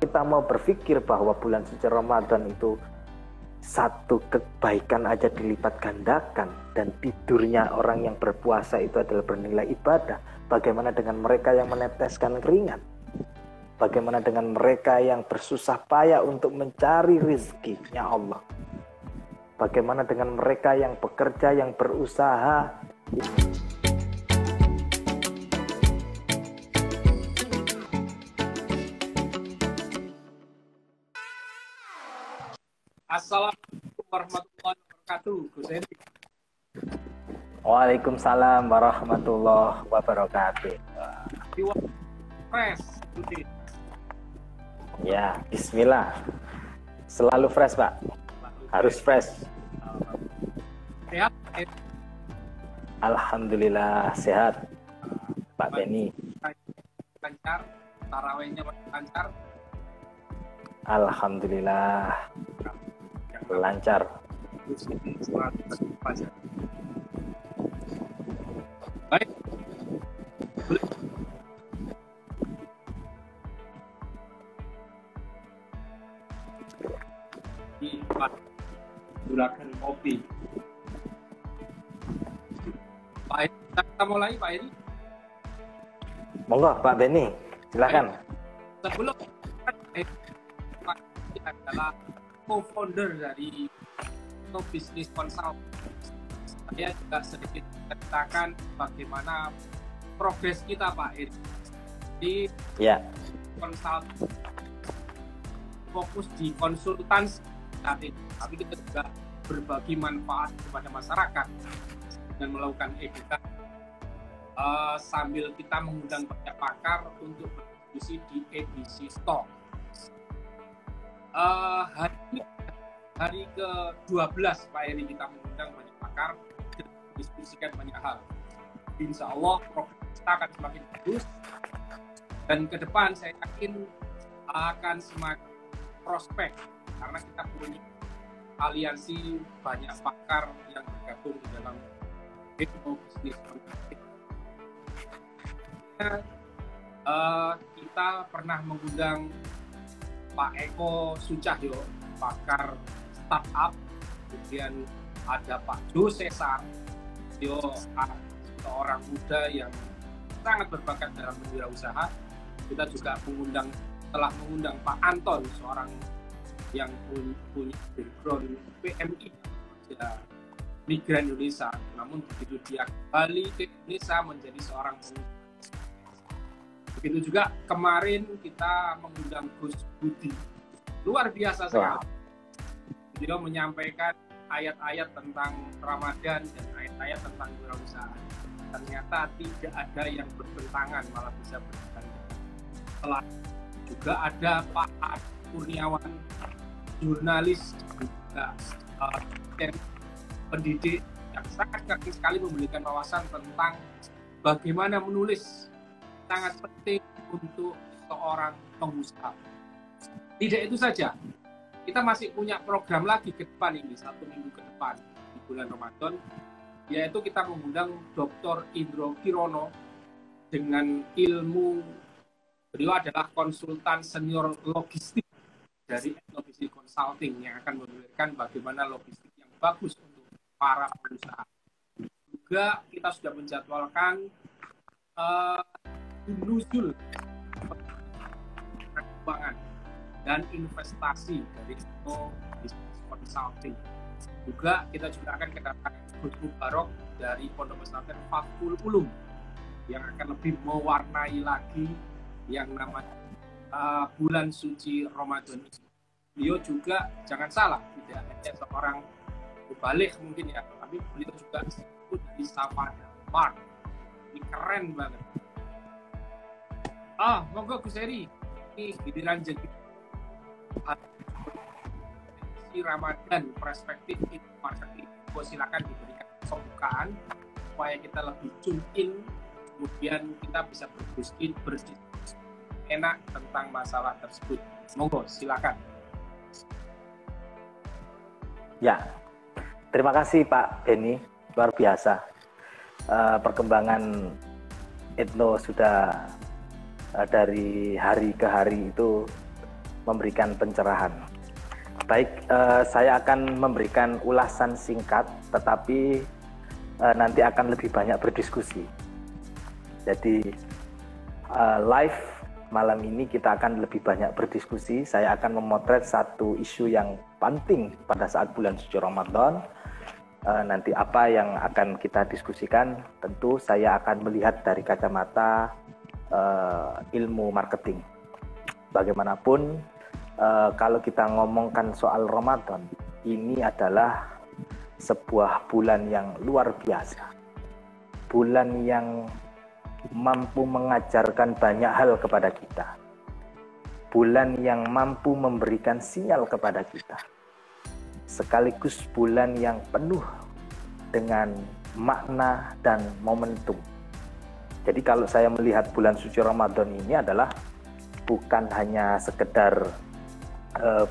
kita mau berpikir bahwa bulan suci Ramadan itu satu kebaikan aja dilipat gandakan, dan tidurnya orang yang berpuasa itu adalah bernilai ibadah, bagaimana dengan mereka yang meneteskan keringat? Bagaimana dengan mereka yang bersusah payah untuk mencari rizkinya Allah? Bagaimana dengan mereka yang bekerja, yang berusaha? Assalamualaikum warahmatullahi wabarakatuh, Gus Edi. Waalaikumsalam warahmatullahi wabarakatuh. Fresh, ya, Bismillah. Selalu fresh, Pak. Harus fresh. Sehat? Alhamdulillah sehat, Pak Beni. Lancar, tarawehnya lancar. Alhamdulillah lancar. Baik. Gunakan kopi. Pak Edi, kita mulai, Pak Edi. Monggo, Pak Beni, silakan. Sebelum Pak Edi adalah co-founder dari Business Consult. Saya juga sedikit ceritakan bagaimana progres kita, Pak Edi, di konsult, fokus di konsultansi saat ini, tapi kita juga berbagi manfaat kepada masyarakat dan melakukan edukasi sambil kita mengundang banyak pakar untuk berdiskusi di edisi Talk. Hari ini hari ke-12 Pak Eri, kita mengundang banyak pakar dan diskusikan banyak hal. Insya Allah progres kita akan semakin bagus, dan ke depan saya yakin akan semakin prospek karena kita punya aliansi banyak pakar yang bergabung di dalam bisnis. Kita pernah mengundang Pak Eko Sucahyo, pakar startup, kemudian ada Pak Jo Cesar, dia seorang muda yang sangat berbakat dalam berwirausaha. Kita juga telah mengundang Pak Anton, seorang yang punya background PMI, ya, migran Indonesia, namun begitu dia kembali ke Indonesia menjadi seorang pengusaha. Begitu juga kemarin kita mengundang Gus Budi, luar biasa sekali. Beliau menyampaikan ayat-ayat tentang Ramadan dan ayat-ayat tentang wirausaha. Ternyata tidak ada yang bertentangan, malah bisa bertentangan. Setelah juga ada Pak Kurniawan, jurnalis juga pendidik yang sangat keren sekali memberikan wawasan tentang bagaimana menulis, sangat penting untuk seorang pengusaha. Tidak itu saja, kita masih punya program lagi ke depan ini, 1 minggu ke depan di bulan Ramadan, yaitu kita mengundang Dr. Indro Kirono dengan ilmu, beliau adalah konsultan senior logistik dari Business Consulting yang akan memberikan bagaimana logistik yang bagus untuk para pengusaha. Juga kita sudah menjadwalkan nuzul keuangan dan investasi dari Business Consulting. Juga kita juga akan kedatangan Gus Mubarok dari Pondok Pesantren Fathul Ulum yang akan lebih mewarnai lagi yang namanya bulan suci Ramadan. Beliau juga, jangan salah, tidak hanya seorang mubalik mungkin ya, tapi beliau juga di Savannah Park. Ini keren banget. Monggo Gus Eri, ini giliran jadi Ramadan perspektif marketing. Silakan diberikan pembukaan supaya kita lebih tune in, kemudian kita bisa berdiskusi enak tentang masalah tersebut. Monggo, silakan. Ya, terima kasih Pak Beni, luar biasa. Perkembangan Ethno sudah dari hari ke hari itu memberikan pencerahan. Baik, saya akan memberikan ulasan singkat, tetapi nanti akan lebih banyak berdiskusi. Jadi live malam ini kita akan lebih banyak berdiskusi. Saya akan memotret satu isu yang penting pada saat bulan suci Ramadan. Nanti apa yang akan kita diskusikan, tentu saya akan melihat dari kacamata ilmu marketing. Bagaimanapun, kalau kita ngomongkan soal Ramadan, ini adalah sebuah bulan yang luar biasa. Bulan yang mampu mengajarkan banyak hal kepada kita. Bulan yang mampu memberikan sinyal kepada kita. Sekaligus bulan yang penuh dengan makna dan momentum. Jadi kalau saya melihat bulan suci Ramadan ini adalah bukan hanya sekedar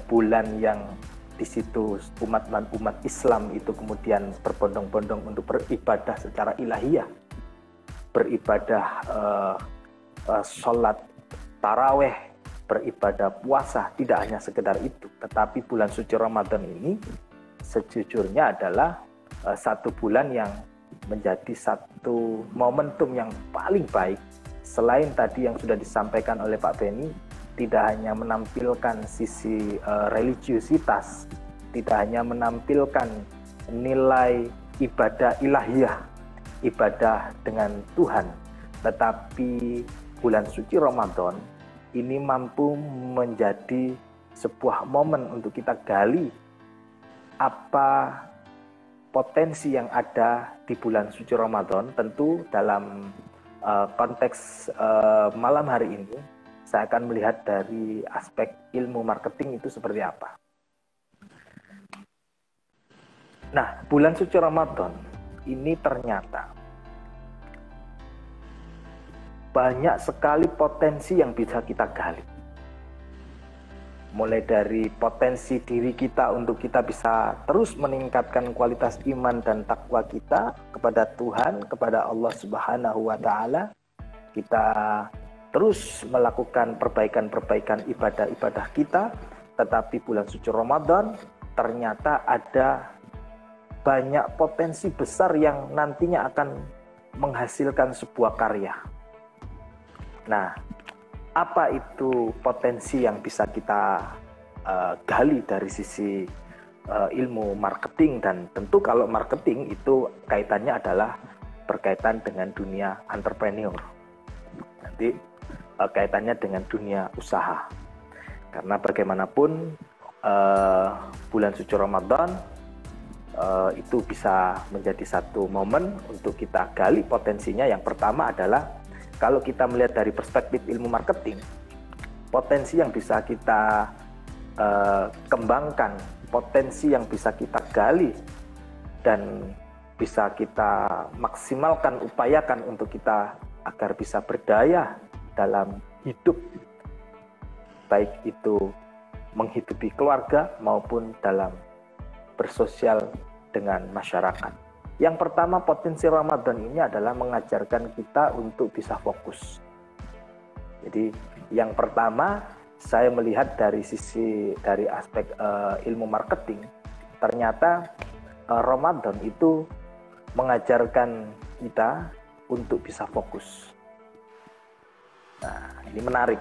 bulan yang di situ umat Islam itu kemudian berbondong-bondong untuk beribadah secara ilahiyah, beribadah sholat taraweh, beribadah puasa, tidak hanya sekedar itu, tetapi bulan suci Ramadan ini sejujurnya adalah satu bulan yang menjadi satu momentum yang paling baik. Selain tadi yang sudah disampaikan oleh Pak Beni, tidak hanya menampilkan sisi religiusitas, tidak hanya menampilkan nilai ibadah ilahiyah, ibadah dengan Tuhan, tetapi bulan suci Ramadan ini mampu menjadi sebuah momen untuk kita gali apa potensi yang ada di bulan suci Ramadan. Tentu dalam konteks malam hari ini saya akan melihat dari aspek ilmu marketing itu seperti apa. Nah, bulan suci Ramadan ini ternyata banyak sekali potensi yang bisa kita gali. Mulai dari potensi diri kita untuk kita bisa terus meningkatkan kualitas iman dan takwa kita kepada Tuhan, kepada Allah Subhanahu wa Ta'ala. Kita terus melakukan perbaikan-perbaikan ibadah-ibadah kita, tetapi bulan suci Ramadan ternyata ada banyak potensi besar yang nantinya akan menghasilkan sebuah karya. Nah, apa itu potensi yang bisa kita gali dari sisi ilmu marketing? Dan tentu kalau marketing itu kaitannya adalah berkaitan dengan dunia entrepreneur. Nanti kaitannya dengan dunia usaha. Karena bagaimanapun bulan suci Ramadan itu bisa menjadi satu momen untuk kita gali potensinya. Yang pertama adalah kalau kita melihat dari perspektif ilmu marketing, potensi yang bisa kita kembangkan, potensi yang bisa kita gali dan bisa kita maksimalkan, upayakan untuk kita agar bisa berdaya dalam hidup, baik itu menghidupi keluarga maupun dalam bersosial dengan masyarakat. Yang pertama, potensi Ramadan ini adalah mengajarkan kita untuk bisa fokus. Jadi yang pertama saya melihat dari aspek ilmu marketing, ternyata Ramadan itu mengajarkan kita untuk bisa fokus. Nah, ini menarik.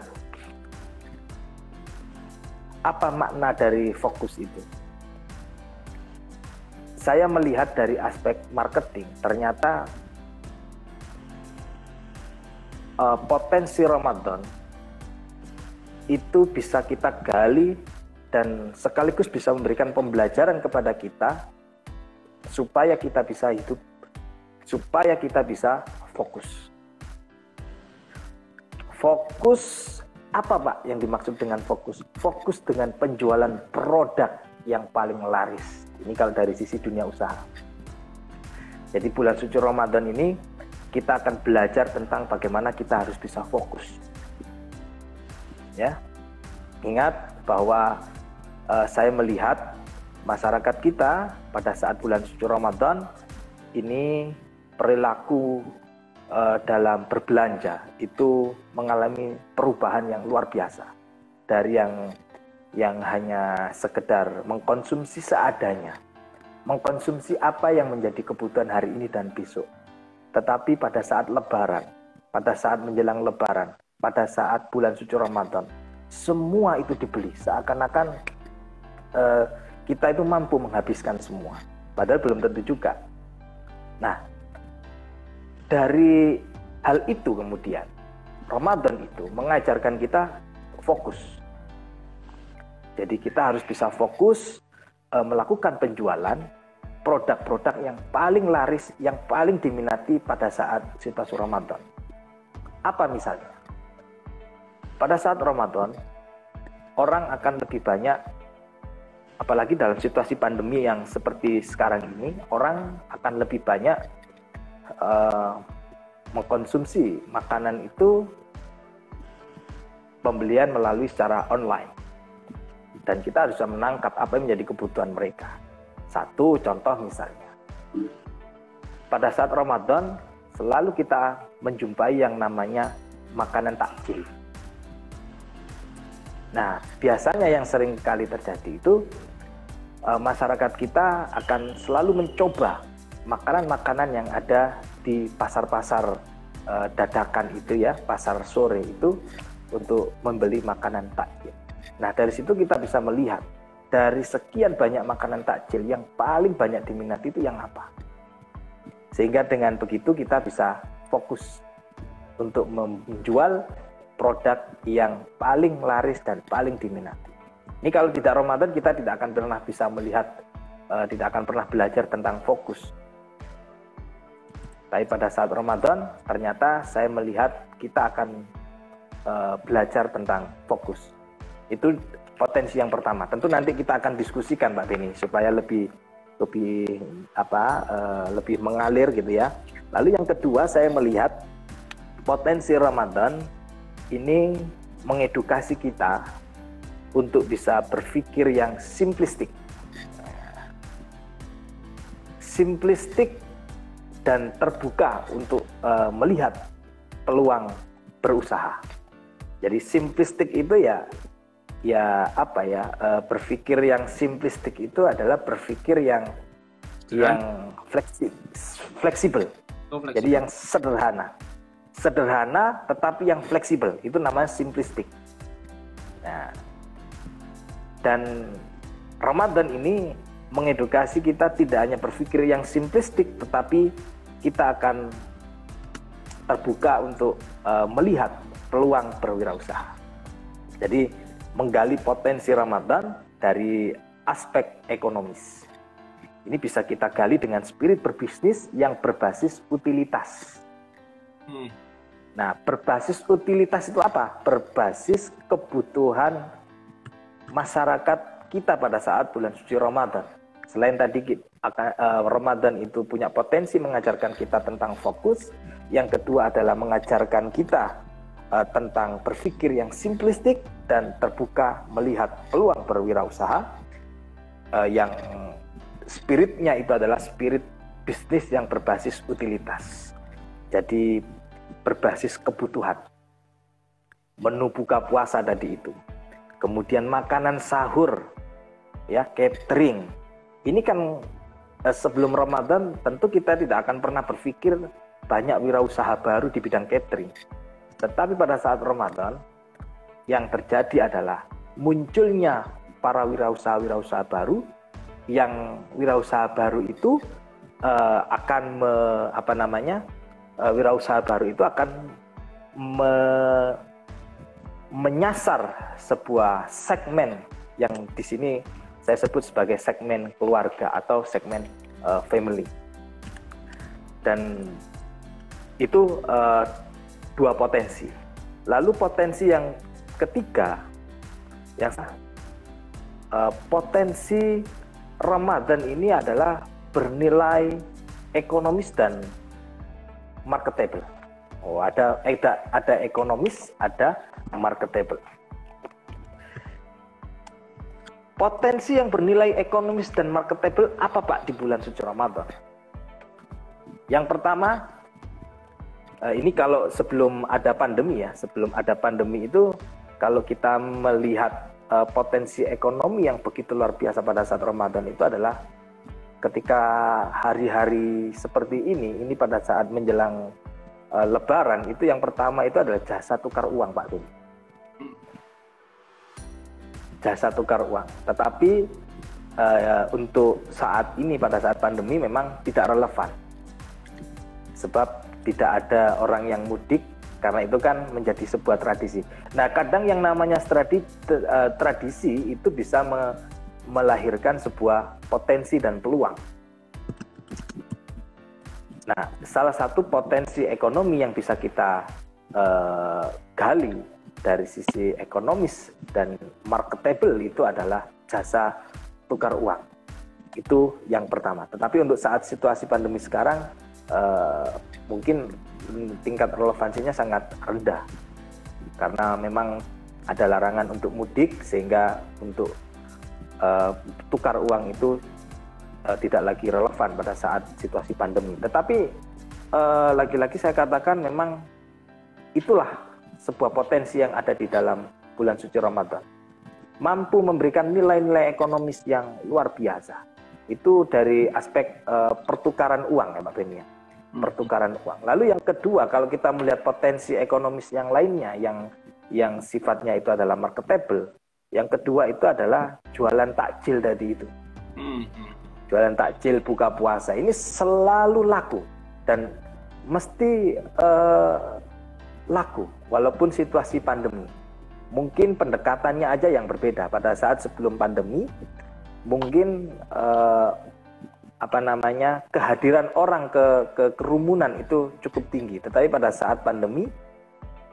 Apa makna dari fokus itu? Saya melihat dari aspek marketing, ternyata potensi Ramadan itu bisa kita gali dan sekaligus bisa memberikan pembelajaran kepada kita supaya kita bisa hidup, supaya kita bisa fokus. Fokus apa Pak yang dimaksud dengan fokus? Fokus dengan penjualan produk yang paling laris. Ini kalau dari sisi dunia usaha. Jadi bulan suci Ramadan ini kita akan belajar tentang bagaimana kita harus bisa fokus. Ya, ingat bahwa saya melihat masyarakat kita pada saat bulan suci Ramadan ini perilaku dalam berbelanja itu mengalami perubahan yang luar biasa. Dari yang yang hanya sekedar mengkonsumsi seadanya, mengkonsumsi apa yang menjadi kebutuhan hari ini dan besok. Tetapi pada saat Lebaran, pada saat menjelang Lebaran, pada saat bulan suci Ramadan, semua itu dibeli, seakan-akan kita itu mampu menghabiskan semua, padahal belum tentu juga. Nah, dari hal itu kemudian Ramadan itu mengajarkan kita fokus. Jadi kita harus bisa fokus melakukan penjualan produk-produk yang paling laris, yang paling diminati pada saat situasi Ramadan. Apa misalnya? Pada saat Ramadan, orang akan lebih banyak, apalagi dalam situasi pandemi yang seperti sekarang ini, orang akan lebih banyak mengkonsumsi makanan itu pembelian melalui secara online. Dan kita harus menangkap apa yang menjadi kebutuhan mereka. Satu contoh misalnya, pada saat Ramadan selalu kita menjumpai yang namanya makanan takjil. Nah, biasanya yang sering kali terjadi itu masyarakat kita akan selalu mencoba makanan-makanan yang ada di pasar-pasar dadakan itu ya, pasar sore itu, untuk membeli makanan takjil. Nah, dari situ kita bisa melihat dari sekian banyak makanan takjil yang paling banyak diminati itu yang apa. Sehingga dengan begitu kita bisa fokus untuk menjual produk yang paling laris dan paling diminati. Ini kalau tidak Ramadan kita tidak akan pernah bisa melihat, tidak akan pernah belajar tentang fokus. Tapi pada saat Ramadan ternyata saya melihat kita akan belajar tentang fokus. Itu potensi yang pertama. Tentu nanti kita akan diskusikan Pak Beni supaya lebih mengalir gitu ya. Lalu yang kedua, saya melihat potensi Ramadan ini mengedukasi kita untuk bisa berpikir yang simplistik. Simplistik dan terbuka untuk melihat peluang berusaha. Jadi simplistik itu berpikir yang simplistik itu adalah berpikir yang fleksibel. Jadi yang sederhana tetapi yang fleksibel, itu namanya simplistik. Nah, dan Ramadan ini mengedukasi kita tidak hanya berpikir yang simplistik, tetapi kita akan terbuka untuk melihat peluang berwirausaha. Jadi menggali potensi Ramadan dari aspek ekonomis. Ini bisa kita gali dengan spirit berbisnis yang berbasis utilitas. Nah, berbasis utilitas itu apa? Berbasis kebutuhan masyarakat kita pada saat bulan suci Ramadan. Selain tadi Ramadan itu punya potensi mengajarkan kita tentang fokus, yang kedua adalah mengajarkan kita tentang berpikir yang simplistik dan terbuka melihat peluang berwirausaha, yang spiritnya itu adalah spirit bisnis yang berbasis utilitas. Jadi berbasis kebutuhan. Menu buka puasa tadi itu. Kemudian makanan sahur, ya, catering. Ini kan sebelum Ramadan tentu kita tidak akan pernah berpikir banyak wirausaha baru di bidang catering. Tetapi pada saat Ramadan yang terjadi adalah munculnya para wirausaha baru, yang wirausaha baru itu wirausaha baru itu akan menyasar sebuah segmen yang di sini saya sebut sebagai segmen keluarga atau segmen family. Dan itu dua potensi. Lalu potensi yang ketiga, potensi Ramadan ini adalah bernilai ekonomis dan marketable. Ada ekonomis, ada marketable. Potensi yang bernilai ekonomis dan marketable apa Pak di bulan suci Ramadan? Yang pertama, ini kalau sebelum ada pandemi ya, sebelum ada pandemi itu kalau kita melihat potensi ekonomi yang begitu luar biasa pada saat Ramadan itu adalah ketika hari-hari seperti ini pada saat menjelang Lebaran, itu yang pertama itu adalah jasa tukar uang, Pak Bin. Jasa tukar uang. Tetapi untuk saat ini pada saat pandemi memang tidak relevan. Sebab tidak ada orang yang mudik, karena itu kan menjadi sebuah tradisi. Nah, kadang yang namanya tradisi itu bisa melahirkan sebuah potensi dan peluang. Nah, salah satu potensi ekonomi yang bisa kita gali dari sisi ekonomis dan marketable itu adalah jasa tukar uang. Itu yang pertama. Tetapi untuk saat situasi pandemi sekarang, mungkin tingkat relevansinya sangat rendah. Karena memang ada larangan untuk mudik, sehingga untuk tukar uang itu tidak lagi relevan pada saat situasi pandemi. Tetapi lagi-lagi saya katakan memang itulah sebuah potensi yang ada di dalam bulan suci Ramadan. Mampu memberikan nilai-nilai ekonomis yang luar biasa. Itu dari aspek pertukaran uang ya Pak Benia. Pertukaran uang. Lalu yang kedua, kalau kita melihat potensi ekonomis yang lainnya yang sifatnya itu adalah marketable. Yang kedua itu adalah jualan takjil tadi itu. Jualan takjil buka puasa ini selalu laku dan mesti laku walaupun situasi pandemi. Mungkin pendekatannya aja yang berbeda. Pada saat sebelum pandemi mungkin kehadiran orang ke kerumunan itu cukup tinggi. Tetapi pada saat pandemi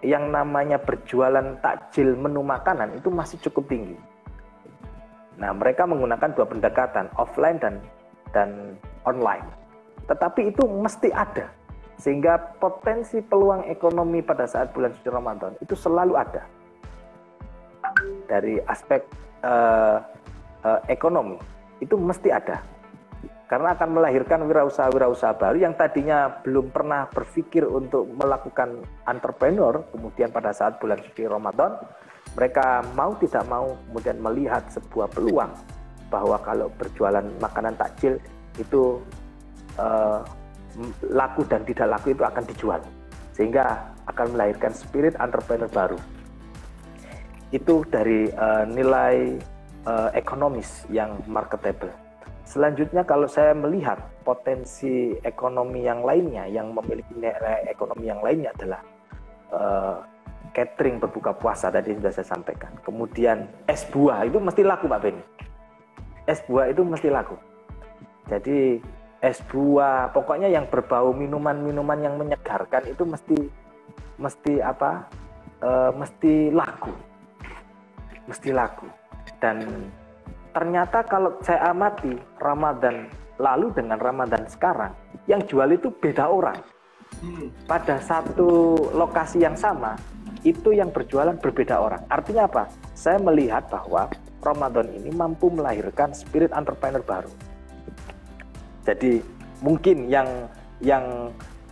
yang namanya berjualan takjil menu makanan itu masih cukup tinggi. Nah, mereka menggunakan dua pendekatan, offline dan online. Tetapi itu mesti ada. Sehingga potensi peluang ekonomi pada saat bulan suci Ramadan itu selalu ada. Dari aspek ekonomi, itu mesti ada. Karena akan melahirkan wirausaha-wirausaha baru yang tadinya belum pernah berpikir untuk melakukan entrepreneur, kemudian pada saat bulan suci Ramadan, mereka mau tidak mau kemudian melihat sebuah peluang bahwa kalau berjualan makanan takjil itu laku dan tidak laku itu akan dijual, sehingga akan melahirkan spirit entrepreneur baru. Itu dari nilai ekonomis yang marketable. Selanjutnya kalau saya melihat potensi ekonomi yang lainnya yang memiliki nilai ekonomi yang lainnya adalah catering berbuka puasa, tadi sudah saya sampaikan. Kemudian es buah itu mesti laku Pak Beni. Es buah itu mesti laku. Jadi es buah, pokoknya yang berbau minuman-minuman yang menyegarkan itu mesti laku. Mesti laku. Dan ternyata kalau saya amati Ramadan lalu dengan Ramadan sekarang, yang jual itu beda orang. Pada satu lokasi yang sama, itu yang berjualan berbeda orang. Artinya apa? Saya melihat bahwa Ramadan ini mampu melahirkan spirit entrepreneur baru. Jadi mungkin yang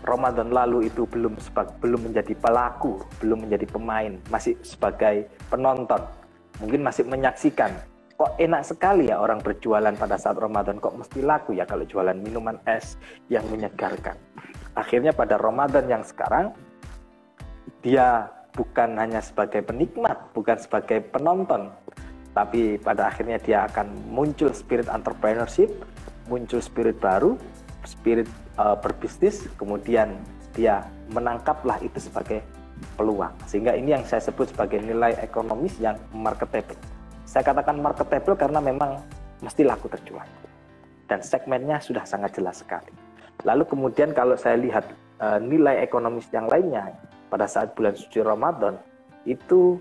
Ramadan lalu itu belum menjadi pelaku, belum menjadi pemain, masih sebagai penonton. Mungkin masih menyaksikan. Kok enak sekali ya orang berjualan pada saat Ramadan, kok mesti laku ya kalau jualan minuman es yang menyegarkan. Akhirnya pada Ramadan yang sekarang, dia bukan hanya sebagai penikmat, bukan sebagai penonton, tapi pada akhirnya dia akan muncul spirit entrepreneurship, muncul spirit baru, spirit berbisnis, kemudian dia menangkaplah itu sebagai peluang. Sehingga ini yang saya sebut sebagai nilai ekonomis yang marketable. Saya katakan marketable karena memang mesti laku terjual. Dan segmennya sudah sangat jelas sekali. Lalu kemudian kalau saya lihat nilai ekonomis yang lainnya pada saat bulan suci Ramadan, itu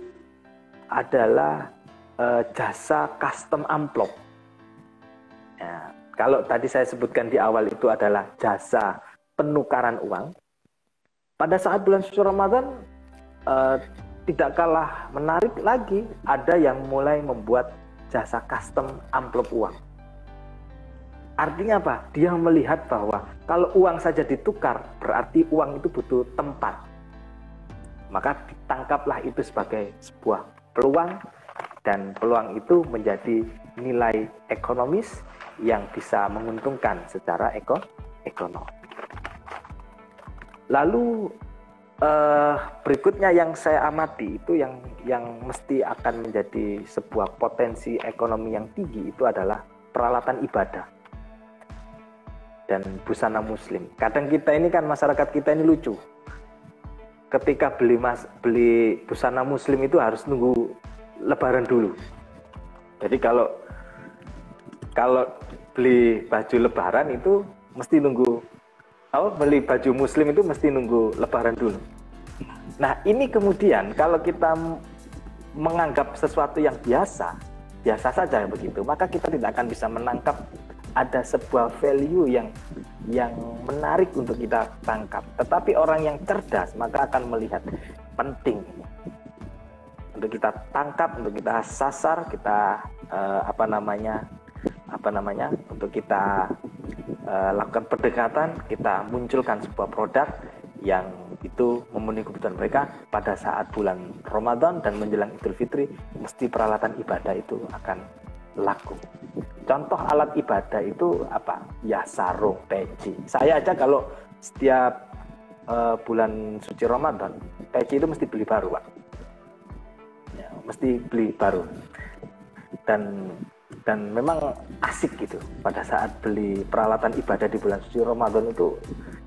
adalah jasa custom amplop. Ya, kalau tadi saya sebutkan di awal itu adalah jasa penukaran uang, pada saat bulan suci Ramadan tidak kalah menarik lagi, ada yang mulai membuat jasa custom amplop uang. Artinya apa? Dia melihat bahwa kalau uang saja ditukar, berarti uang itu butuh tempat. Maka ditangkaplah itu sebagai sebuah peluang dan peluang itu menjadi nilai ekonomis yang bisa menguntungkan secara ekonomi. Lalu berikutnya yang saya amati itu yang mesti akan menjadi sebuah potensi ekonomi yang tinggi itu adalah peralatan ibadah dan busana muslim. Kadang kita ini kan, masyarakat kita ini lucu. Ketika beli busana muslim itu harus nunggu lebaran dulu. Jadi kalau beli baju lebaran itu mesti nunggu, beli baju muslim itu mesti nunggu lebaran dulu. Nah, ini kemudian kalau kita menganggap sesuatu yang biasa saja begitu, maka kita tidak akan bisa menangkap ada sebuah value yang menarik untuk kita tangkap. Tetapi orang yang cerdas maka akan melihat penting untuk kita tangkap, untuk kita sasar, kita untuk kita lakukan pendekatan, kita munculkan sebuah produk yang itu memenuhi kebutuhan mereka pada saat bulan Ramadan dan menjelang Idul Fitri. Mesti peralatan ibadah itu akan laku. Contoh alat ibadah itu apa? Ya sarung, peci. Saya aja kalau setiap bulan suci Ramadan, peci itu mesti beli baru, Pak. Ya, mesti beli baru. Dan memang asik gitu pada saat beli peralatan ibadah di bulan suci Ramadan itu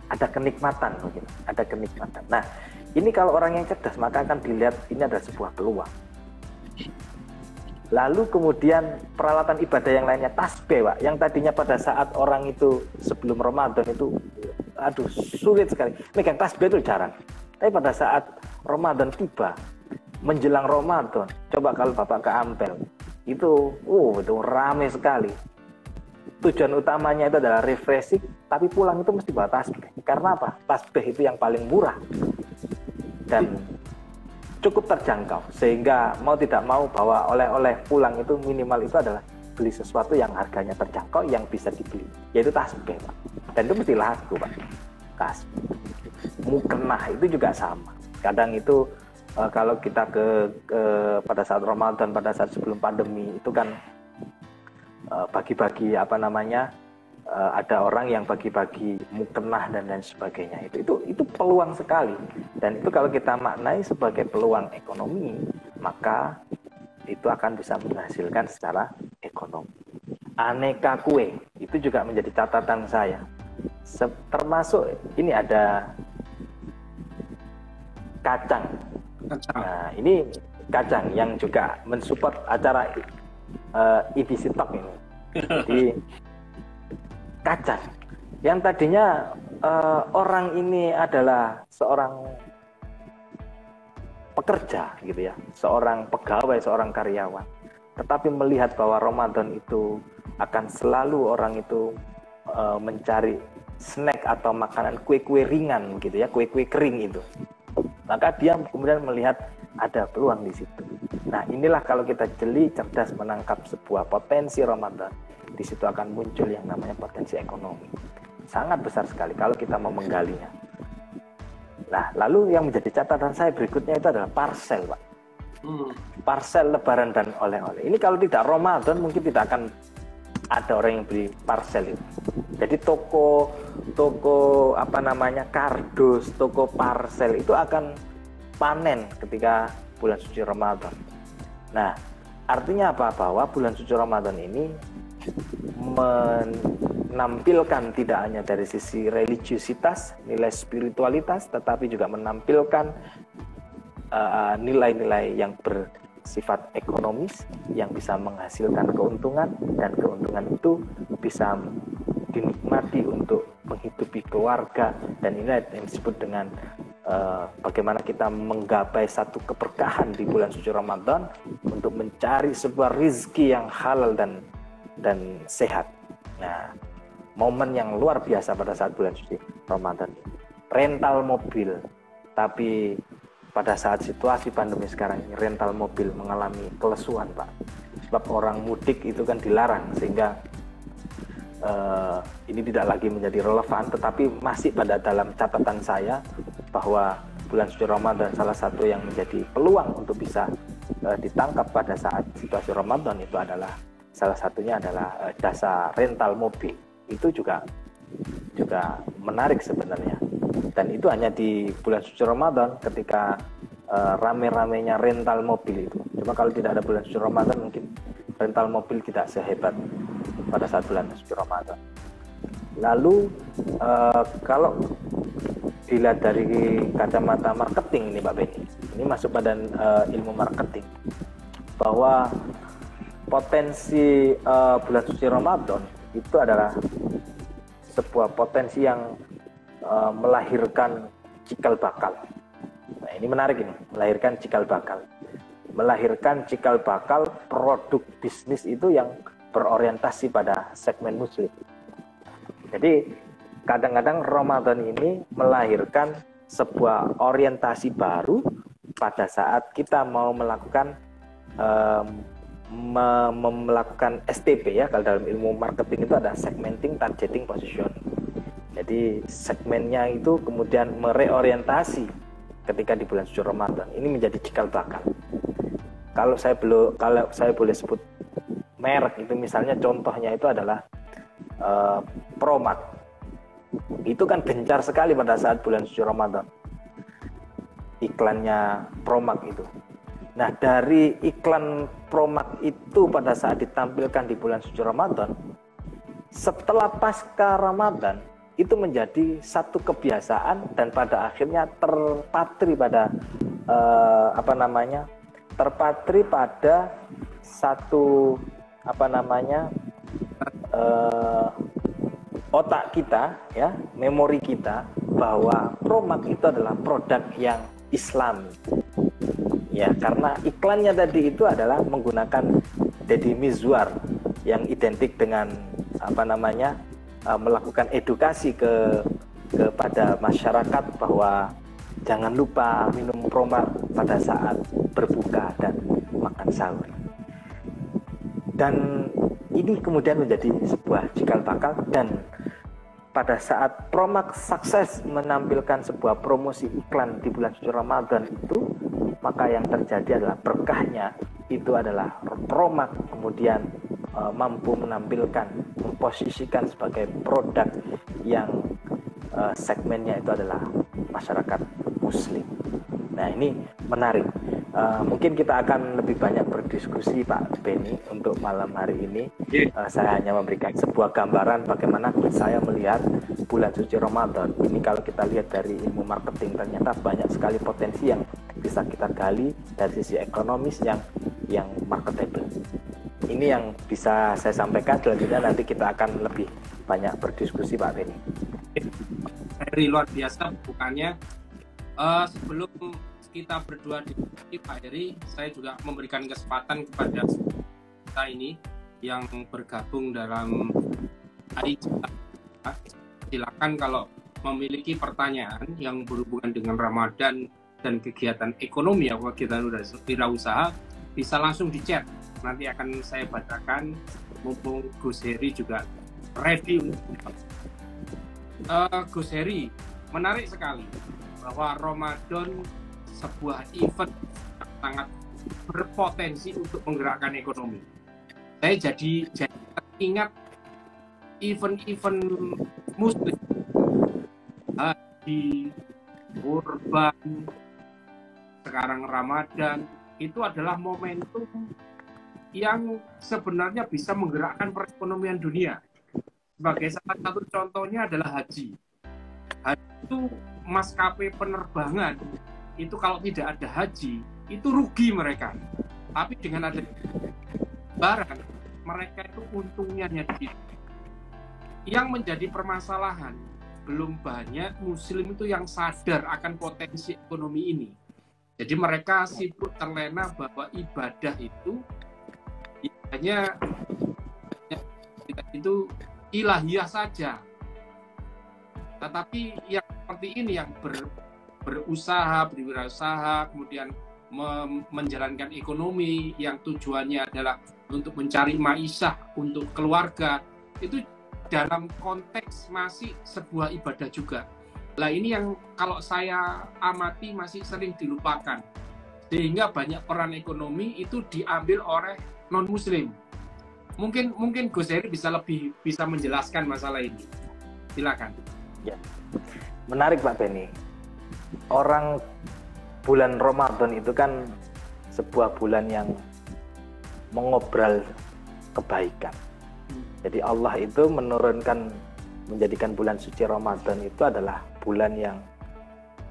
ada kenikmatan mungkin, ada kenikmatan. Nah, ini kalau orang yang cerdas maka akan dilihat ini adalah sebuah peluang. Lalu kemudian peralatan ibadah yang lainnya, tasbih, Pak, yang tadinya pada saat orang itu sebelum Ramadan itu sulit sekali. Megang tasbih itu jarang. Tapi pada saat Ramadan tiba, menjelang Ramadan, coba kalau Bapak ke Ampel, itu ramai sekali. Tujuan utamanya itu adalah refreshing, tapi pulang itu mesti bawa tasbih. Karena apa? Tasbih itu yang paling murah dan cukup terjangkau, sehingga mau tidak mau bawa oleh-oleh pulang itu minimal itu adalah beli sesuatu yang harganya terjangkau, yang bisa dibeli, yaitu tasbih, Pak. Dan itu mesti laku, Pak. Tasbih. Mukena itu juga sama. Kadang itu kalau kita ke pada saat Ramadan, pada saat sebelum pandemi itu kan bagi-bagi ada orang yang bagi-bagi mukenah dan lain sebagainya. Itu peluang sekali, dan itu kalau kita maknai sebagai peluang ekonomi, maka itu akan bisa menghasilkan secara ekonomi. Aneka kue itu juga menjadi catatan saya. Termasuk ini ada kacang. Nah, ini kacang yang juga mensupport acara EDC Talk ini. Jadi kacang yang tadinya orang ini adalah seorang pekerja gitu ya, seorang pegawai, seorang karyawan, tetapi melihat bahwa Ramadan itu akan selalu orang itu mencari snack atau makanan, kue-kue ringan gitu ya, kue-kue kering itu, maka dia kemudian melihat ada peluang di situ. Nah, inilah kalau kita jeli, cerdas menangkap sebuah potensi Ramadan, di situ akan muncul yang namanya potensi ekonomi. Sangat besar sekali kalau kita mau menggalinya. Nah, lalu yang menjadi catatan saya berikutnya itu adalah parcel, Pak. Parcel lebaran dan oleh-oleh. Ini kalau tidak Ramadan mungkin tidak akan ada orang yang beli parcel itu. Jadi toko kardus, toko parcel itu akan panen ketika bulan suci Ramadan. Nah, artinya apa? Bahwa bulan suci Ramadan ini menampilkan tidak hanya dari sisi religiusitas, nilai spiritualitas, tetapi juga menampilkan nilai-nilai yang bersifat ekonomis yang bisa menghasilkan keuntungan, dan keuntungan itu bisa dinikmati untuk menghidupi keluarga, dan ini yang disebut dengan bagaimana kita menggapai satu keberkahan di bulan suci Ramadan untuk mencari sebuah rizki yang halal dan sehat. Nah, momen yang luar biasa pada saat bulan suci Ramadan ini. Rental mobil, tapi pada saat situasi pandemi sekarang ini rental mobil mengalami kelesuan, Pak. Sebab orang mudik itu kan dilarang, sehingga ini tidak lagi menjadi relevan, tetapi masih pada dalam catatan saya bahwa bulan suci Ramadan salah satu yang menjadi peluang untuk bisa ditangkap pada saat situasi Ramadan itu adalah salah satunya adalah jasa rental mobil. Itu juga menarik sebenarnya, dan itu hanya di bulan suci Ramadan ketika rame-ramenya rental mobil itu. Cuma kalau tidak ada bulan suci Ramadan mungkin rental mobil tidak sehebat pada saat bulan suci Ramadan. Lalu kalau dilihat dari kacamata marketing ini Pak Beni, ini masuk pada ilmu marketing, bahwa potensi bulan suci Ramadan itu adalah sebuah potensi yang melahirkan cikal bakal. Nah, ini menarik ini, melahirkan cikal bakal. Melahirkan cikal bakal produk bisnis itu yang berorientasi pada segmen muslim. Jadi kadang-kadang Ramadan ini melahirkan sebuah orientasi baru pada saat kita mau melakukan melakukan STP ya. Kalau dalam ilmu marketing itu ada segmenting, targeting, positioning. Jadi segmennya itu kemudian mereorientasi ketika di bulan suci Ramadan. Ini menjadi cikal bakal. Kalau saya boleh sebut merek itu, misalnya contohnya itu adalah Promak. Itu kan gencar sekali pada saat bulan suci Ramadan. Iklannya Promak itu. Nah, dari iklan Promak itu pada saat ditampilkan di bulan suci Ramadan, setelah pasca Ramadan itu menjadi satu kebiasaan dan pada akhirnya terpatri pada terpatri pada satu otak kita ya, memori kita, bahwa Promak itu adalah produk yang Islami. Ya, karena iklannya tadi itu adalah menggunakan Deddy Mizwar yang identik dengan melakukan edukasi kepada masyarakat bahwa jangan lupa minum Promak pada saat berbuka dan makan sahur. Dan ini kemudian menjadi sebuah cikal bakal, dan pada saat Promak sukses menampilkan sebuah promosi iklan di bulan suci Ramadan itu, maka yang terjadi adalah berkahnya itu adalah Promak kemudian mampu menampilkan, memposisikan sebagai produk yang segmennya itu adalah masyarakat muslim. Nah, ini menarik. Mungkin kita akan lebih banyak berdiskusi Pak Beni untuk malam hari ini. Saya hanya memberikan sebuah gambaran bagaimana saya melihat bulan suci Ramadan. Ini kalau kita lihat dari ilmu marketing, ternyata banyak sekali potensi yang bisa kita gali dari sisi ekonomis yang marketable. Ini yang bisa saya sampaikan. Selanjutnya nanti kita akan lebih banyak berdiskusi Pak Beni. Heri, luar biasa bukannya. Sebelum kita berdua di Pak Heri, saya juga memberikan kesempatan kepada kita ini yang bergabung dalam hari kita. Silakan kalau memiliki pertanyaan yang berhubungan dengan Ramadan dan kegiatan ekonomi atau kegiatan wirausaha, bisa langsung di chat. Nanti akan saya bacakan, mumpung Gus Heri juga ready. Gus Heri, menarik sekali bahwa Ramadan sebuah event sangat berpotensi untuk menggerakkan ekonomi. Saya jadi ingat event-event muslim, haji, kurban, sekarang Ramadan, itu adalah momentum yang sebenarnya bisa menggerakkan perekonomian dunia. Sebagai salah satu contohnya adalah haji. Haji itu maskapai penerbangan, itu kalau tidak ada haji, itu rugi mereka. Tapi dengan ada barang, mereka itu untungnya hanya di situ. Yang menjadi permasalahan, belum banyak muslim itu yang sadar akan potensi ekonomi ini. Jadi mereka sibuk terlena bahwa ibadah itu hanya itu ilahiyah saja. Tetapi yang seperti ini yang berusaha, berwirausaha, kemudian menjalankan ekonomi yang tujuannya adalah untuk mencari maisha untuk keluarga, itu dalam konteks masih sebuah ibadah juga. Nah, ini yang kalau saya amati masih sering dilupakan. sehingga banyak peran ekonomi itu diambil oleh non Muslim. Mungkin Gus Heri bisa menjelaskan masalah ini. Silakan. Ya, menarik Pak Beni. Orang bulan Ramadan itu kan sebuah bulan yang mengobral kebaikan. Jadi Allah itu menjadikan bulan suci Ramadan itu adalah bulan yang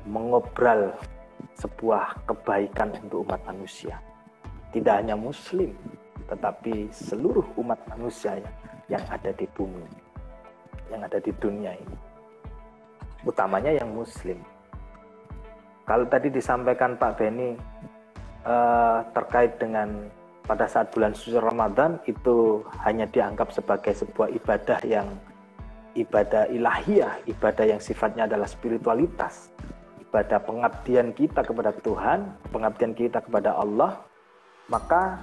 mengobral sebuah kebaikan untuk umat manusia. Tidak hanya Muslim, tetapi seluruh umat manusia yang ada di bumi, yang ada di dunia ini. Utamanya yang Muslim. Kalau tadi disampaikan Pak Beni terkait dengan pada saat bulan suci Ramadan itu hanya dianggap sebagai sebuah ibadah yang ibadah ilahiyah, ibadah yang sifatnya adalah spiritualitas, ibadah pengabdian kita kepada Tuhan, pengabdian kita kepada Allah. Maka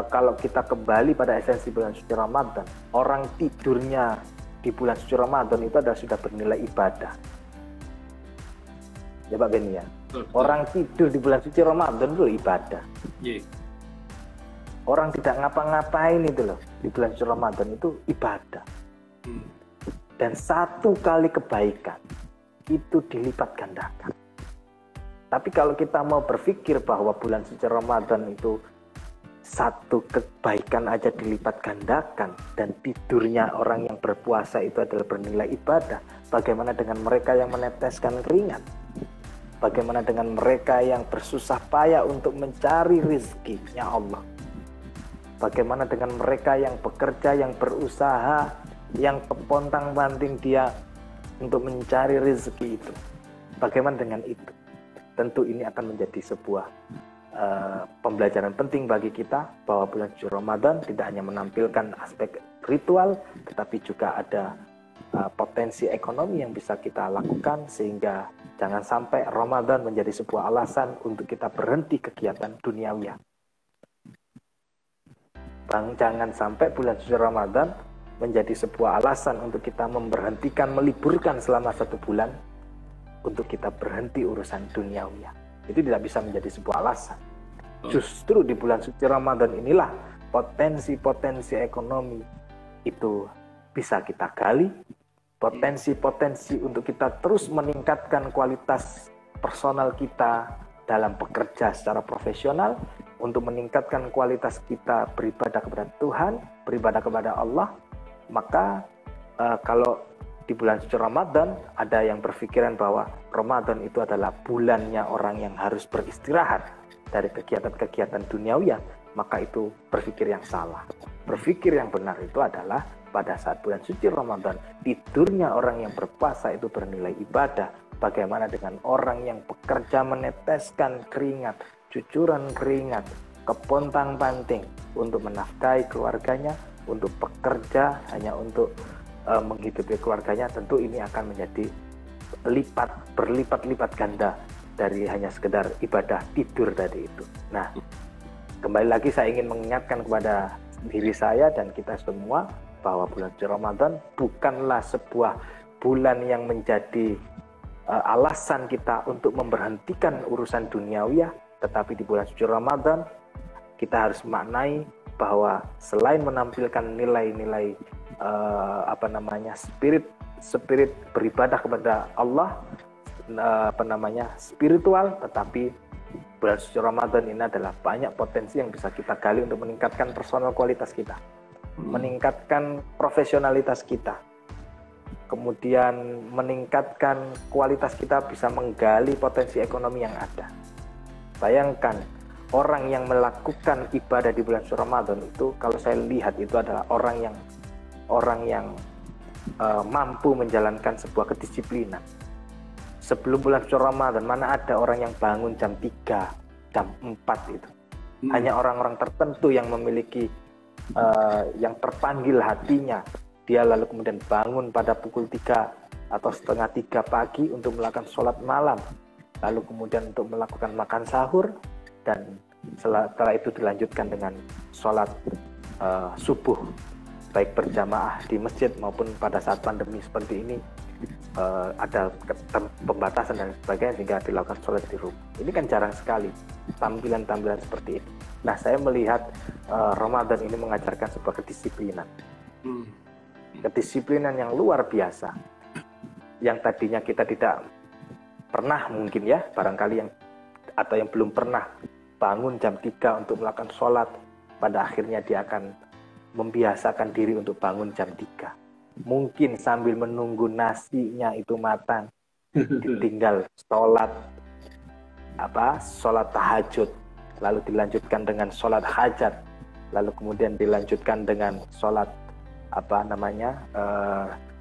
kalau kita kembali pada esensi bulan suci Ramadan, orang tidurnya di bulan suci Ramadan itu adalah sudah bernilai ibadah. Ya Pak Beni ya. Orang tidur di bulan suci Ramadan itu ibadah. Yeah. Orang tidak ngapa-ngapain itu loh di bulan suci Ramadan itu ibadah. Dan satu kali kebaikan itu dilipat gandakan. Tapi kalau kita mau berpikir bahwa bulan suci Ramadan itu satu kebaikan aja dilipat gandakan dan tidurnya orang yang berpuasa itu adalah bernilai ibadah, bagaimana dengan mereka yang meneteskan keringat? Bagaimana dengan mereka yang bersusah payah untuk mencari rizkinya Allah? Bagaimana dengan mereka yang bekerja, yang berusaha, yang kepontang-panting dia untuk mencari rezeki itu? Bagaimana dengan itu? Tentu ini akan menjadi sebuah pembelajaran penting bagi kita bahwa bulan suci Ramadan tidak hanya menampilkan aspek ritual, tetapi juga ada potensi ekonomi yang bisa kita lakukan, sehingga jangan sampai Ramadan menjadi sebuah alasan untuk kita berhenti kegiatan duniawi. Jangan sampai bulan suci Ramadan menjadi sebuah alasan untuk kita memberhentikan, meliburkan selama 1 bulan untuk kita berhenti urusan duniawi. Itu tidak bisa menjadi sebuah alasan. Justru di bulan suci Ramadan inilah potensi-potensi ekonomi itu bisa kita gali, potensi-potensi untuk kita terus meningkatkan kualitas personal kita dalam bekerja secara profesional, untuk meningkatkan kualitas kita beribadah kepada Tuhan, beribadah kepada Allah. Maka kalau di bulan suci Ramadan ada yang berpikiran bahwa Ramadan itu adalah bulannya orang yang harus beristirahat dari kegiatan-kegiatan duniawi, maka itu berpikir yang salah. Berpikir yang benar itu adalah pada saat bulan suci Ramadan, tidurnya orang yang berpuasa itu bernilai ibadah. Bagaimana dengan orang yang bekerja meneteskan keringat, cucuran keringat, kepontang-panting untuk menafkahi keluarganya, untuk bekerja hanya untuk menghidupi keluarganya? Tentu ini akan menjadi berlipat-lipat ganda dari hanya sekedar ibadah tidur tadi itu. Nah, kembali lagi saya ingin mengingatkan kepada diri saya dan kita semua bahwa bulan suci Ramadan bukanlah sebuah bulan yang menjadi alasan kita untuk memberhentikan urusan duniawi, tetapi di bulan suci Ramadan kita harus maknai bahwa selain menampilkan nilai-nilai spirit beribadah kepada Allah, spiritual, tetapi bulan suci Ramadan ini adalah banyak potensi yang bisa kita gali untuk meningkatkan personal kualitas kita, meningkatkan profesionalitas kita, kemudian meningkatkan kualitas kita bisa menggali potensi ekonomi yang ada. Bayangkan orang yang melakukan ibadah di bulan suci Ramadan itu, kalau saya lihat itu adalah orang yang mampu menjalankan sebuah kedisiplinan. Sebelum bulan suci Ramadan, mana ada orang yang bangun jam 3, jam 4 itu. Hanya orang-orang tertentu yang memiliki, yang terpanggil hatinya. Dia lalu kemudian bangun pada pukul 3 atau setengah 3 pagi untuk melakukan sholat malam. Lalu kemudian untuk melakukan makan sahur. Dan setelah itu dilanjutkan dengan sholat subuh. Baik berjamaah di masjid maupun pada saat pandemi seperti ini ada pembatasan dan sebagainya sehingga dilakukan sholat di rumah. Ini kan jarang sekali tampilan-tampilan seperti itu. Nah, saya melihat Ramadan ini mengajarkan sebuah kedisiplinan. Kedisiplinan yang luar biasa. Yang tadinya kita tidak pernah mungkin ya, barangkali yang atau yang belum pernah bangun jam 3 untuk melakukan sholat, pada akhirnya dia akan membiasakan diri untuk bangun jam 3. Mungkin sambil menunggu nasinya itu matang, ditinggal sholat tahajud, lalu dilanjutkan dengan sholat hajat, lalu kemudian dilanjutkan dengan sholat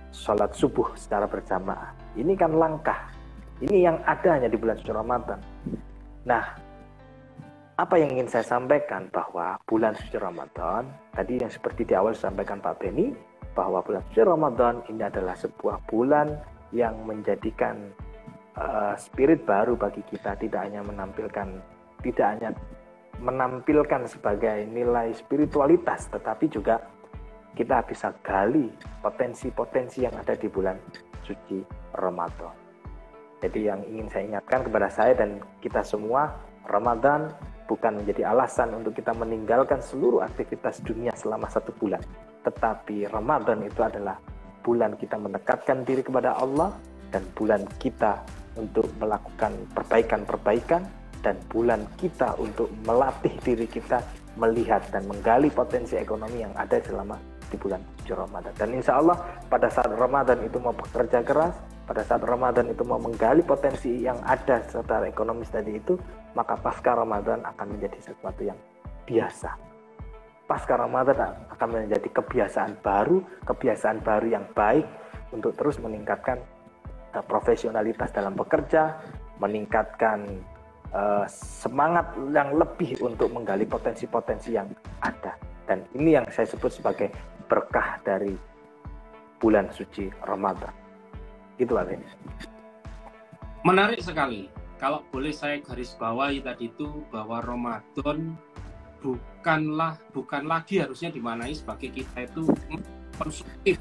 sholat subuh secara berjamaah. Ini kan langkah. Ini yang ada hanya di bulan suci Ramadan. Nah, apa yang ingin saya sampaikan bahwa bulan suci Ramadan, tadi yang seperti di awal disampaikan Pak Beni, bahwa bulan suci Ramadan ini adalah sebuah bulan yang menjadikan spirit baru bagi kita, tidak hanya menampilkan sebagai nilai spiritualitas, tetapi juga kita bisa gali potensi-potensi yang ada di bulan suci Ramadan. Jadi yang ingin saya ingatkan kepada saya dan kita semua, Ramadan bukan menjadi alasan untuk kita meninggalkan seluruh aktivitas dunia selama 1 bulan. Tetapi Ramadan itu adalah bulan kita mendekatkan diri kepada Allah, dan bulan kita untuk melakukan perbaikan-perbaikan, dan bulan kita untuk melatih diri kita melihat dan menggali potensi ekonomi yang ada selama di bulan suci Ramadan. Dan insya Allah pada saat Ramadan itu mau bekerja keras, pada saat Ramadan itu mau menggali potensi yang ada secara ekonomis tadi itu, maka pasca Ramadan akan menjadi sesuatu yang biasa. Pasca Ramadan akan menjadi kebiasaan baru yang baik untuk terus meningkatkan profesionalitas dalam bekerja, meningkatkan semangat yang lebih untuk menggali potensi-potensi yang ada. Dan ini yang saya sebut sebagai berkah dari bulan suci Ramadan. Itu Pak Beni. Menarik sekali. Kalau boleh saya garis bawahi tadi itu, bahwa Ramadan bukan lagi harusnya dimaknai sebagai kita itu konsumtif,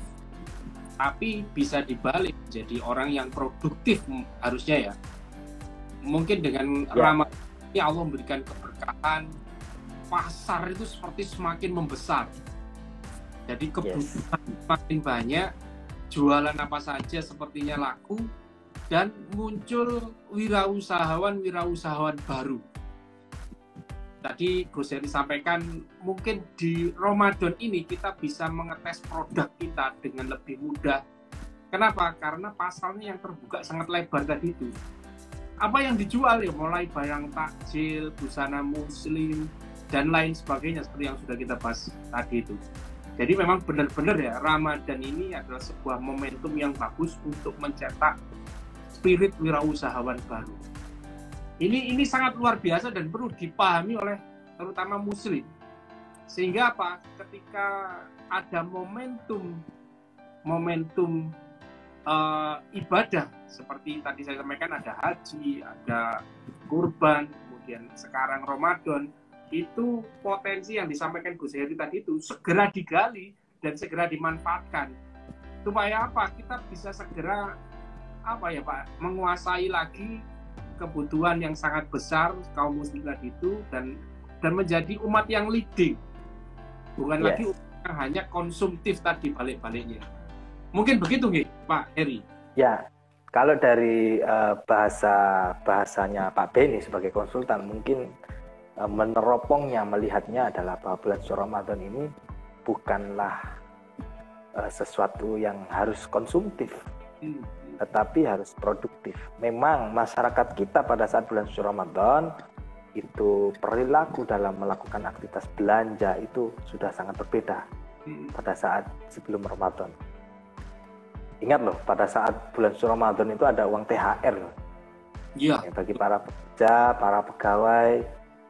tapi bisa dibalik jadi orang yang produktif harusnya ya. Mungkin dengan Ramadan ini Allah memberikan keberkahan, pasar itu seperti semakin membesar. Jadi kebutuhan semakin banyak, jualan apa saja sepertinya laku, dan muncul wirausahawan baru. Tadi Gus Heri sampaikan, mungkin di Ramadan ini kita bisa mengetes produk kita dengan lebih mudah. Kenapa? Karena pasarnya yang terbuka sangat lebar tadi itu. Apa yang dijual ya, mulai barang takjil, busana muslim, dan lain sebagainya seperti yang sudah kita bahas tadi itu. Jadi memang benar-benar ya, Ramadan ini adalah sebuah momentum yang bagus untuk mencetak spirit wirausahawan baru. Ini sangat luar biasa dan perlu dipahami oleh terutama muslim. Sehingga apa? Ketika ada momentum ibadah seperti tadi saya sampaikan, ada haji, ada kurban, kemudian sekarang Ramadan, itu potensi yang disampaikan Gus Heri tadi itu segera digali dan segera dimanfaatkan. Supaya apa? Kita bisa segera menguasai lagi kebutuhan yang sangat besar kaum muslim tadi itu, dan menjadi umat yang leading, bukan lagi umat yang hanya konsumtif tadi balik-baliknya. Mungkin begitu nggih Pak Heri? Ya, kalau dari bahasanya Pak Beni sebagai konsultan, mungkin meneropongnya, melihatnya adalah bahwa bulan suci Ramadan ini bukanlah sesuatu yang harus konsumtif, tetapi harus produktif. Memang masyarakat kita pada saat bulan suci Ramadan itu perilaku dalam melakukan aktivitas belanja itu sudah sangat berbeda pada saat sebelum Ramadan. Ingat loh, pada saat bulan suci Ramadan itu ada uang THR loh. Iya. Bagi para pekerja, para pegawai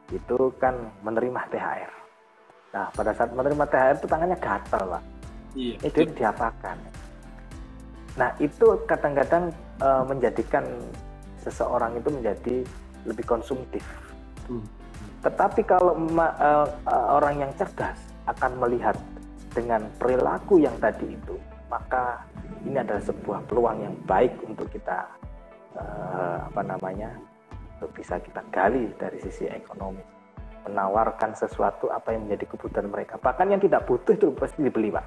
itu kan menerima THR. Nah, pada saat menerima THR itu tangannya gatal, Pak. Iya. Itu diapakan? Nah, itu kadang-kadang menjadikan seseorang itu menjadi lebih konsumtif. Tetapi kalau orang yang cerdas akan melihat dengan perilaku yang tadi itu, maka ini adalah sebuah peluang yang baik untuk kita untuk bisa kita gali dari sisi ekonomi, menawarkan sesuatu apa yang menjadi kebutuhan mereka. Bahkan yang tidak butuh itu pasti dibeli, Pak.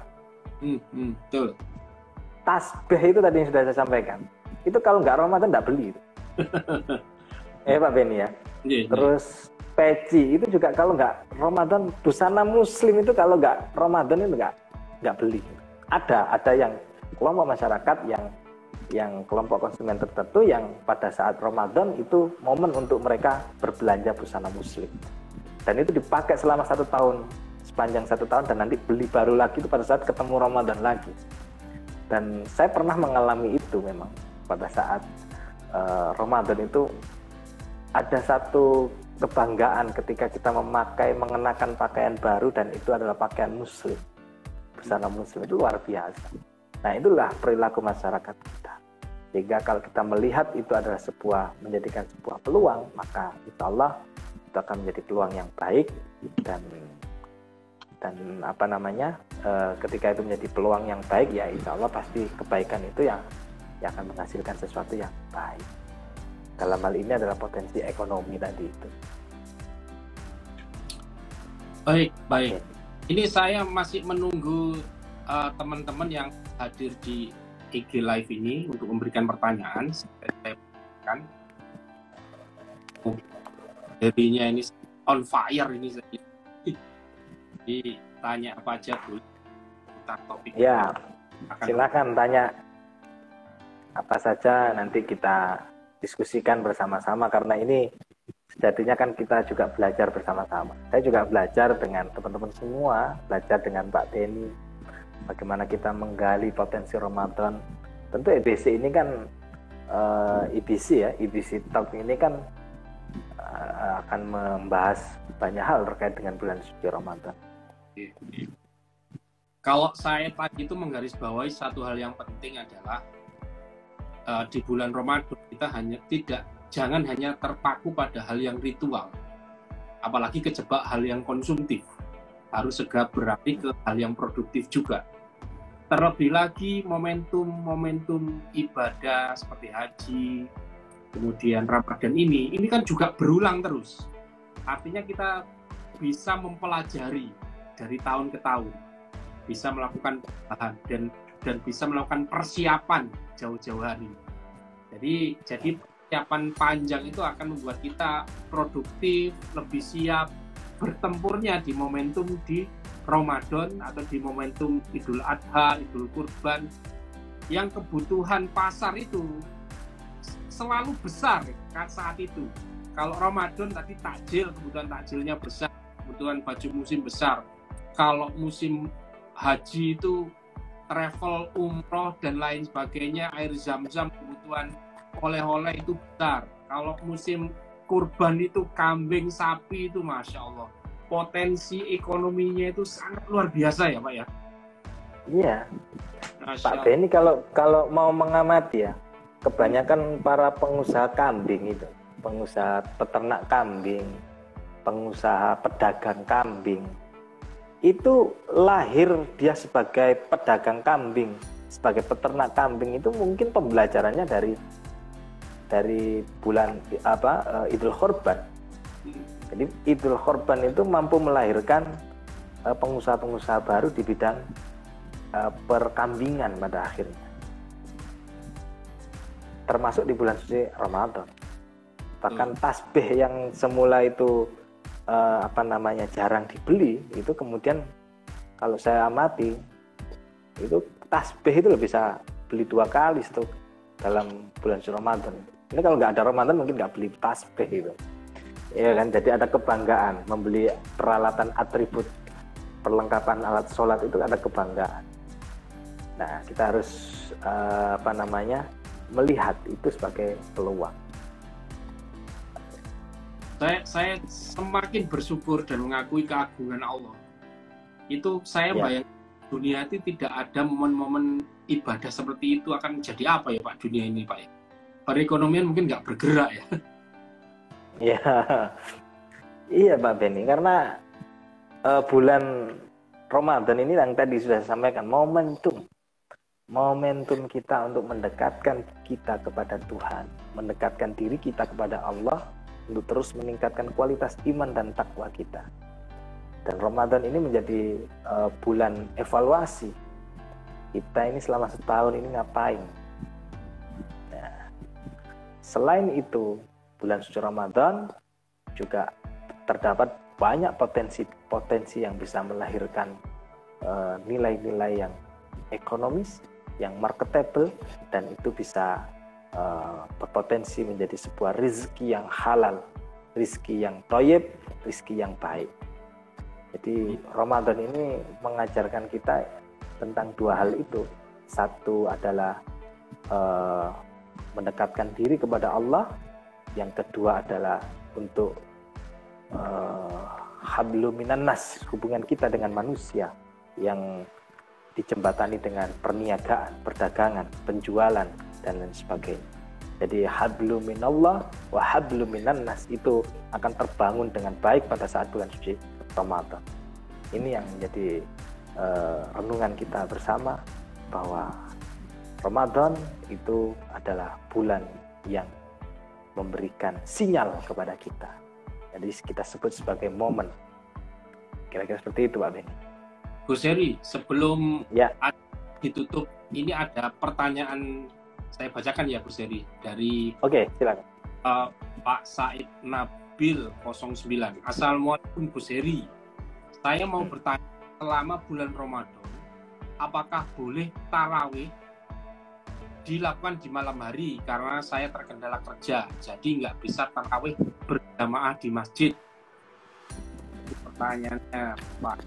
Betul. Tasbih itu tadi yang sudah saya sampaikan, itu kalau nggak Ramadan nggak beli. Pak Beni ya. Terus peci itu juga kalau nggak Ramadan, busana muslim itu kalau nggak Ramadan itu nggak beli. Ada yang kelompok masyarakat yang kelompok konsumen tertentu yang pada saat Ramadan itu momen untuk mereka berbelanja busana muslim, dan itu dipakai selama 1 tahun, sepanjang 1 tahun, dan nanti beli baru lagi itu pada saat ketemu Ramadan lagi. Dan saya pernah mengalami itu memang pada saat Ramadan itu ada satu kebanggaan ketika kita mengenakan pakaian baru dan itu adalah pakaian muslim, busana muslim, itu luar biasa. Nah, itulah perilaku masyarakat kita. Sehingga kalau kita melihat itu adalah menjadikan sebuah peluang, maka insya Allah itu akan menjadi peluang yang baik, dan ketika itu menjadi peluang yang baik, ya insya Allah pasti kebaikan itu yang akan menghasilkan sesuatu yang baik. Dalam hal ini adalah potensi ekonomi tadi itu. Baik. Ini saya masih menunggu teman-teman yang hadir di IG Live ini untuk memberikan pertanyaan. Saya berikan. Jadinya ini on fire ini saya. Ditanya apa aja dulu tentang topik. Ya, silakan tanya apa saja, nanti kita diskusikan bersama-sama, karena ini sejatinya kan kita juga belajar bersama-sama. Saya juga belajar dengan teman-teman semua, belajar dengan Pak Beni, bagaimana kita menggali potensi Ramadan. Tentu EBC ini kan EBC Talk ini kan akan membahas banyak hal terkait dengan bulan suci Ramadan. Kalau saya tadi itu menggarisbawahi satu hal yang penting adalah di bulan Ramadan kita jangan hanya terpaku pada hal yang ritual, apalagi kejebak hal yang konsumtif. Harus segera beralih ke hal yang produktif juga. Terlebih lagi momentum ibadah seperti haji, kemudian Ramadan ini kan juga berulang terus. Artinya kita bisa mempelajari dari tahun ke tahun, bisa melakukan perubahan dan bisa melakukan persiapan jauh-jauh hari. Jadi persiapan panjang itu akan membuat kita produktif, lebih siap bertempurnya di momentum di Ramadan atau di momentum Idul Adha, Idul Kurban, yang kebutuhan pasar itu selalu besar saat itu. Kalau Ramadan tadi takjil, kebutuhan takjilnya besar, kebutuhan baju musim besar. Kalau musim haji itu travel, umroh, dan lain sebagainya, air zam-zam, kebutuhan oleh-oleh itu besar. Kalau musim kurban itu kambing, sapi itu Masya Allah. Potensi ekonominya itu sangat luar biasa ya Pak ya? Iya. Pak Beni kalau mau mengamati ya, kebanyakan para pengusaha kambing itu, pengusaha peternak kambing, pengusaha pedagang kambing, itu lahir dia sebagai pedagang kambing, sebagai peternak kambing, itu mungkin pembelajarannya dari bulan Idul Kurban. Jadi Idul Kurban itu mampu melahirkan pengusaha-pengusaha baru di bidang perkambingan pada akhirnya. Termasuk di bulan suci Ramadan. Bahkan tasbih yang semula itu jarang dibeli, itu kemudian kalau saya amati itu tasbih itu bisa beli 2 kali dalam bulan suci Ramadan. Ini kalau nggak ada Ramadan mungkin nggak beli tasbih itu. Ya kan, jadi ada kebanggaan membeli peralatan atribut, perlengkapan alat sholat, itu ada kebanggaan. Nah, kita harus melihat itu sebagai peluang. Saya semakin bersyukur dan mengakui keagungan Allah. Itu saya bayangkan dunia itu tidak ada momen-momen ibadah seperti itu akan menjadi apa ya Pak dunia ini Pak ya? Perekonomian mungkin nggak bergerak ya. Iya Pak Beni, karena bulan Ramadan ini yang tadi sudah saya sampaikan, momentum kita untuk mendekatkan kita kepada Tuhan, mendekatkan diri kita kepada Allah, untuk terus meningkatkan kualitas iman dan takwa kita. Dan Ramadan ini menjadi bulan evaluasi. Kita ini selama setahun ini ngapain? Nah, selain itu, bulan suci Ramadan juga terdapat banyak potensi yang bisa melahirkan nilai-nilai yang ekonomis, yang marketable, dan itu bisa berpotensi menjadi sebuah rezeki yang halal, rezeki yang thayyib, rezeki yang baik. Jadi Ramadan ini mengajarkan kita tentang dua hal itu. Satu adalah mendekatkan diri kepada Allah, yang kedua adalah untuk hablum minan nas, hubungan kita dengan manusia yang dijembatani dengan perniagaan, perdagangan, penjualan, dan lain sebagainya. Jadi hablum minallah wa hablum minan nas itu akan terbangun dengan baik pada saat bulan suci Ramadan. Ini yang menjadi renungan kita bersama, bahwa Ramadan itu adalah bulan yang memberikan sinyal kepada kita. Jadi kita sebut sebagai momen. Kira-kira seperti itu, Pak Ben. Gus Heri, sebelum ya ditutup, ini ada pertanyaan, saya bacakan ya Gus Heri, dari Oke, silakan. Pak Said Nabil 09. Assalamualaikum Gus Heri. Saya mau bertanya, selama bulan Ramadan, apakah boleh tarawih dilakukan di malam hari? Karena saya terkendala kerja, jadi nggak bisa tarawih berjamaah di masjid. Itu pertanyaannya Pak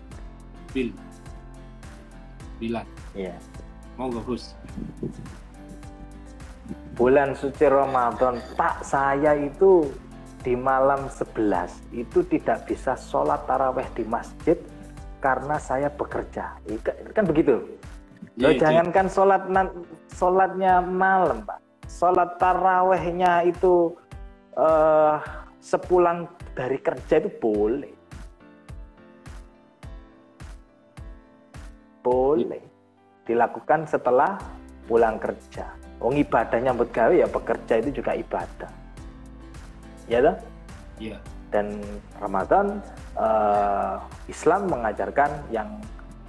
Bilan. Iya. Monggo Gus. Bulan suci Ramadan, Pak, saya itu di malam 11 itu tidak bisa sholat taraweh di masjid karena saya bekerja. Kan begitu? Loh, jangankan sholatnya malam, Pak. Sholat tarawehnya itu sepulang dari kerja itu boleh. Boleh dilakukan setelah pulang kerja. Ibadahnya nyambut gawe ya, bekerja itu juga ibadah. Ya toh? Iya. Dan Ramadan Islam mengajarkan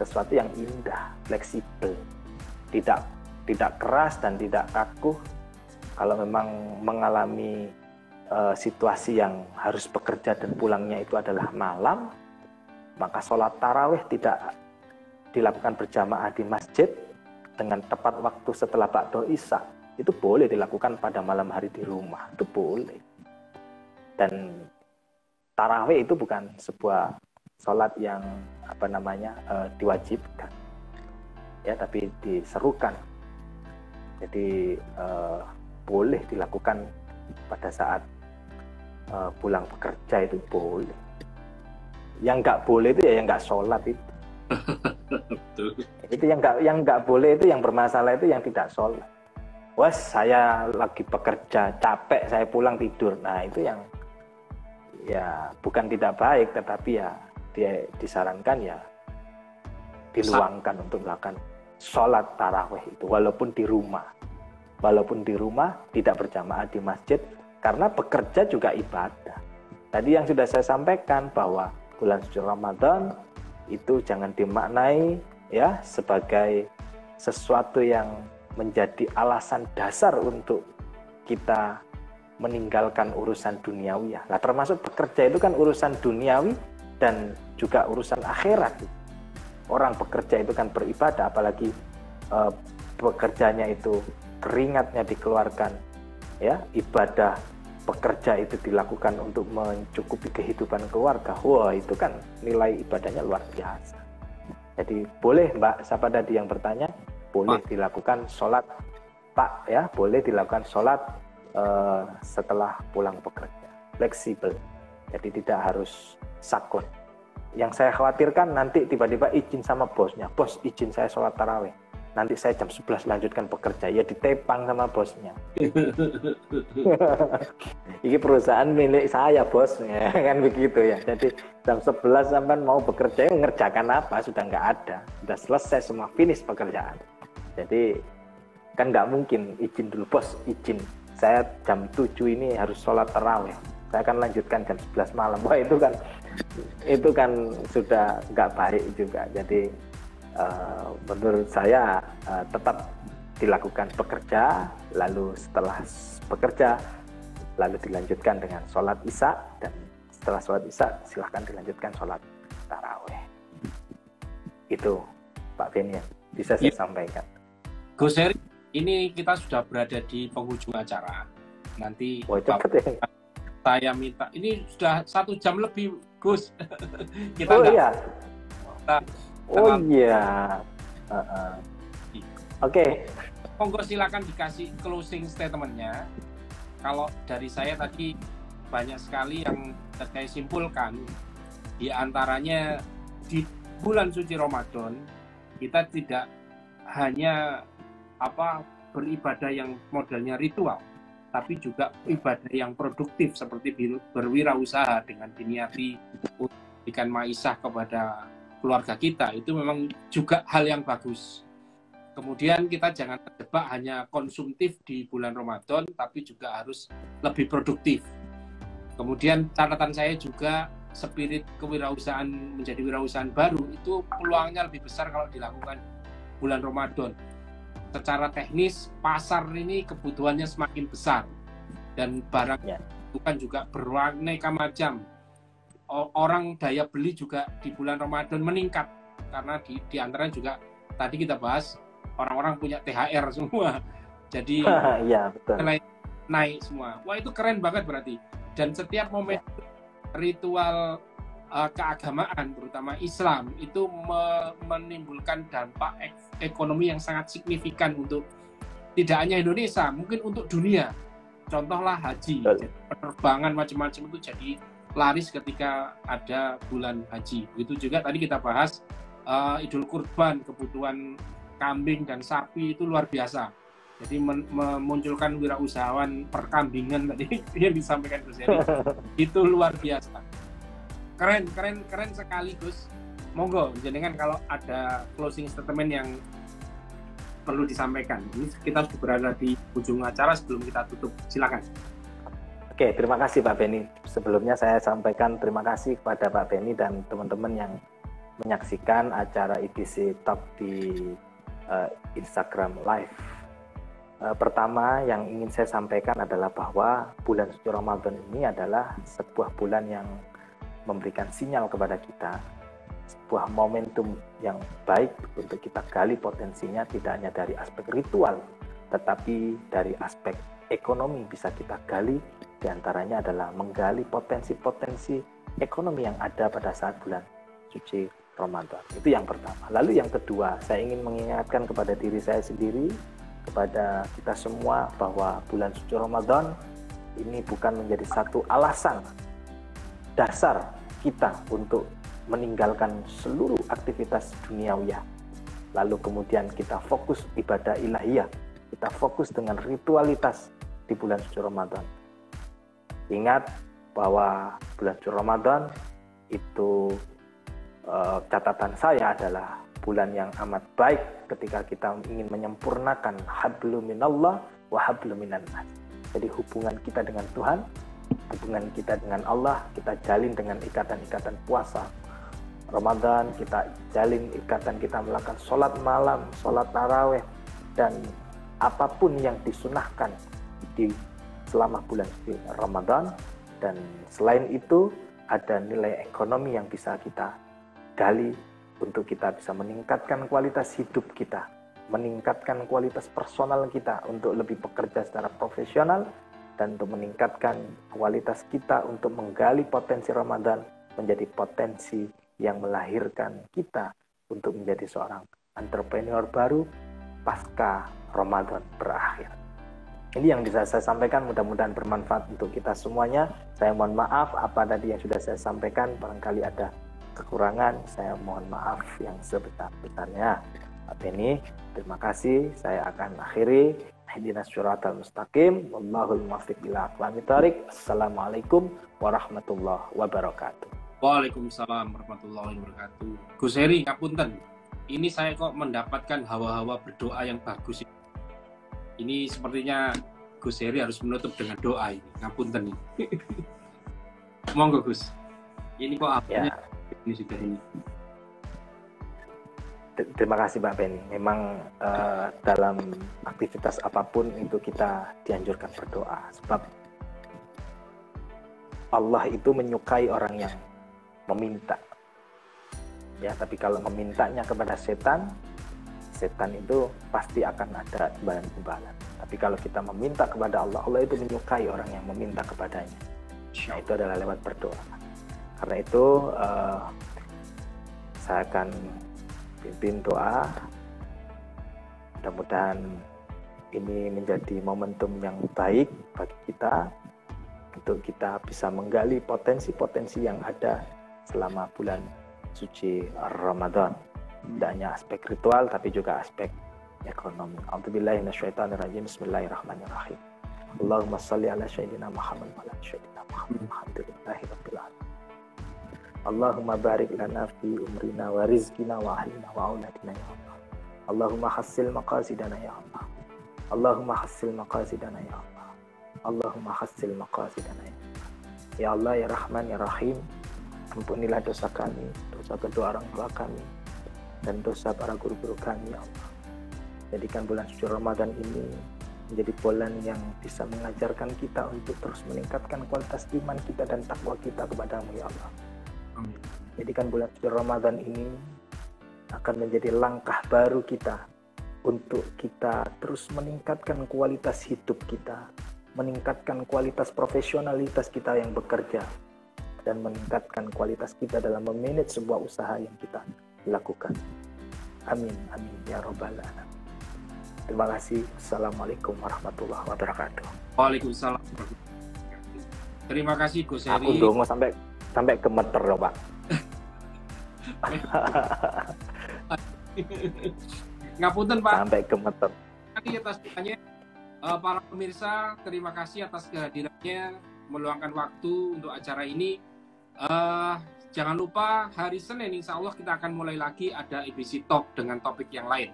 sesuatu yang indah, fleksibel, tidak keras dan tidak kaku. Kalau memang mengalami situasi yang harus bekerja dan pulangnya itu adalah malam, maka sholat tarawih tidak dilakukan berjamaah di masjid dengan tepat waktu setelah ba'da isya. Itu boleh dilakukan pada malam hari di rumah, itu boleh. Dan tarawih itu bukan sebuah sholat yang diwajibkan, ya, tapi diserukan. Jadi boleh dilakukan pada saat pulang bekerja, itu boleh. Yang nggak boleh itu ya yang nggak sholat itu. Itu yang nggak boleh, itu yang bermasalah, itu yang tidak sholat. Wah, saya lagi bekerja, capek, saya pulang tidur. Nah, itu yang ya bukan tidak baik, tetapi ya dia disarankan ya diluangkan untuk melakukan sholat tarawih itu walaupun di rumah tidak berjamaah di masjid, karena bekerja juga ibadah. Tadi yang sudah saya sampaikan bahwa bulan suci Ramadan itu jangan dimaknai ya sebagai sesuatu yang menjadi alasan dasar untuk kita meninggalkan urusan duniawi ya. Nah, termasuk bekerja itu kan urusan duniawi dan juga urusan akhirat. Orang bekerja itu kan beribadah, apalagi bekerjanya itu keringatnya dikeluarkan, ya, ibadah pekerja itu dilakukan untuk mencukupi kehidupan keluarga. Wah, itu kan nilai ibadahnya luar biasa. Jadi boleh, Mbak, siapa tadi yang bertanya, boleh dilakukan sholat, Pak, ya, boleh dilakukan sholat setelah pulang bekerja, fleksibel, jadi tidak harus saklek. Yang saya khawatirkan nanti tiba-tiba izin sama bosnya, bos izin saya sholat tarawih, nanti saya jam 11 lanjutkan bekerja, ya ditepang sama bosnya. Ini perusahaan milik saya, bos, ya, kan begitu ya. Jadi jam 11 sampai mau bekerja, ngerjakan apa, sudah nggak ada, sudah selesai semua, finish pekerjaan. Jadi kan nggak mungkin izin dulu, bos izin saya jam 7 ini harus sholat tarawih, saya akan lanjutkan jam 11 malam. Wah itu kan sudah nggak baik juga. Jadi menurut saya tetap dilakukan bekerja, lalu setelah bekerja lalu dilanjutkan dengan sholat isya, dan setelah sholat isya silahkan dilanjutkan sholat tarawih. Itu Pak Beni yang bisa saya sampaikan. Gus Heri, ini kita sudah berada di penghujung acara. Nanti saya minta, ini sudah 1 jam lebih, Gus. Kita iya. Oke. Monggo silakan dikasih closing statement-nya. Kalau dari saya tadi banyak sekali yang saya simpulkan, di antaranya di bulan suci Ramadan kita tidak hanya beribadah yang modelnya ritual, tapi juga ibadah yang produktif seperti berwirausaha dengan diniati memberikan maisah kepada keluarga kita. Itu memang juga hal yang bagus. Kemudian kita jangan terjebak hanya konsumtif di bulan Ramadan, tapi juga harus lebih produktif. Kemudian catatan saya juga spirit kewirausahaan menjadi wirausahaan baru itu peluangnya lebih besar kalau dilakukan bulan Ramadan. Secara teknis pasar ini kebutuhannya semakin besar dan barangnya itu kan juga beraneka macam. Orang daya beli juga di bulan Ramadan meningkat karena di antaranya juga tadi kita bahas orang-orang punya THR semua, jadi ya, betul. Naik semua. Wah itu keren banget berarti. Dan setiap momen ritual keagamaan, terutama Islam, itu menimbulkan dampak ekonomi yang sangat signifikan untuk tidak hanya Indonesia, mungkin untuk dunia. Contohlah haji, jadi penerbangan macam-macam itu jadi laris ketika ada bulan haji. Begitu juga tadi kita bahas Idul Kurban, kebutuhan kambing dan sapi itu luar biasa. Jadi memunculkan wirausahawan perkambingan tadi yang disampaikan Gus Heri itu luar biasa. Keren sekali Gus. Monggo jenengan kalau ada closing statement yang perlu disampaikan. Ini kita sudah berada di ujung acara, sebelum kita tutup. Silakan. Oke, terima kasih Pak Beni. Sebelumnya saya sampaikan terima kasih kepada Pak Beni dan teman-teman yang menyaksikan acara IBC Talk di Instagram Live. Pertama yang ingin saya sampaikan adalah bahwa bulan suci Ramadan ini adalah sebuah bulan yang memberikan sinyal kepada kita, sebuah momentum yang baik untuk kita gali potensinya, tidak hanya dari aspek ritual, tetapi dari aspek ekonomi bisa kita gali. Di antaranya adalah menggali potensi-potensi ekonomi yang ada pada saat bulan suci Ramadan. Itu yang pertama. Lalu yang kedua, saya ingin mengingatkan kepada diri saya sendiri, kepada kita semua, bahwa bulan suci Ramadan ini bukan menjadi satu alasan dasar kita untuk meninggalkan seluruh aktivitas duniawiyah. Lalu kemudian kita fokus ibadah ilahiyah, kita fokus dengan ritualitas di bulan suci Ramadan. Ingat bahwa bulan suci Ramadan itu catatan saya adalah bulan yang amat baik ketika kita ingin menyempurnakan hablum minallah wa hablum minan nas. Jadi hubungan kita dengan Tuhan, hubungan kita dengan Allah, kita jalin dengan ikatan-ikatan puasa Ramadan, kita jalin ikatan kita melakukan sholat malam, sholat tarawih, dan apapun yang disunahkan di selama bulan Ramadan. Dan selain itu ada nilai ekonomi yang bisa kita gali untuk kita bisa meningkatkan kualitas hidup kita, meningkatkan kualitas personal kita untuk lebih bekerja secara profesional, dan untuk meningkatkan kualitas kita untuk menggali potensi Ramadan menjadi potensi yang melahirkan kita untuk menjadi seorang entrepreneur baru pasca Ramadan berakhir. Ini yang bisa saya sampaikan, mudah-mudahan bermanfaat untuk kita semuanya. Saya mohon maaf apa tadi yang sudah saya sampaikan, barangkali ada kekurangan, saya mohon maaf yang sebesar-besarnya. Pak Beni, terima kasih. Saya akan akhiri. Ihdinas siratal mustaqim, wallahul muwaffiq ila aqwamit thoriq. Assalamualaikum warahmatullahi wabarakatuh. Waalaikumsalam warahmatullahi wabarakatuh. Gus Heri, ngapunten. ini saya kok mendapatkan hawa-hawa berdoa yang bagus. Ini sepertinya Gus Heri harus menutup dengan doa ini. Ngapunten ini. Monggo Gus. Ini kok apanya ini sudah ini. Terima kasih Pak Penny. Memang dalam aktivitas apapun itu kita dianjurkan berdoa. Sebab Allah itu menyukai orang yang meminta. Ya, tapi kalau memintanya kepada setan, setan itu pasti akan ada imbalan-imbalan. Tapi kalau kita meminta kepada Allah, Allah itu menyukai orang yang meminta kepadanya. Nah, itu adalah lewat berdoa. Karena itu saya akan pimpin doa. Mudah-mudahan ini menjadi momentum yang baik bagi kita untuk kita bisa menggali potensi-potensi yang ada selama bulan suci Ramadan. Tidak hanya aspek ritual tapi juga aspek ekonomi. A'udzubillahi minasyaitonirrajim. Bismillahirrahmanirrahim. Allahumma shalli ala sayyidina Muhammad wa ala sayyidina Muhammad. Alhamdulillahirabbil alamin. Allahumma barik lana fi umrina wa rizqina wa ahlina wa auladina ya Allah. Allahumma hassil maqasidana ya Allah. Allahumma hassil maqasidana ya Allah. Allahumma hassil maqasidana ya Allah. Ya Allah ya Rahman ya Rahim. Ampunilah dosa kami, dosa kedua orang tua kami, dan dosa para guru-guru kami ya Allah. Jadikan bulan suci Ramadan ini menjadi bulan yang bisa mengajarkan kita untuk terus meningkatkan kualitas iman kita dan takwa kita kepada-Mu ya Allah. Amin. Jadikan bulan suci Ramadan ini akan menjadi langkah baru kita untuk kita terus meningkatkan kualitas hidup kita, meningkatkan kualitas profesionalitas kita yang bekerja, dan meningkatkan kualitas kita dalam memanage sebuah usaha yang kita lakukan. Amin, amin ya robbal alamin. Terima kasih. Assalamualaikum warahmatullahi wabarakatuh. Waalaikumsalam. Terima kasih Gus Heri. Aku dongo sampai gemeter loh Pak. Ngapunten Pak. Sampai gemeter. Terima kasih atas doanya. Para pemirsa, terima kasih atas kehadirannya meluangkan waktu untuk acara ini. Jangan lupa hari Senin insya Allah kita akan mulai lagi ada EBC Talk dengan topik yang lain.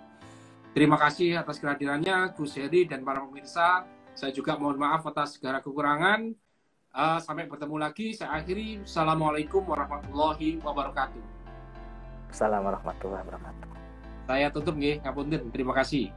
Terima kasih atas kehadirannya Gus Heri dan para pemirsa. Saya juga mohon maaf atas segala kekurangan. Sampai bertemu lagi. Saya akhiri. Assalamualaikum warahmatullahi wabarakatuh. Assalamualaikum warahmatullahi wabarakatuh. Saya tutup nggih, ngapunten. Terima kasih.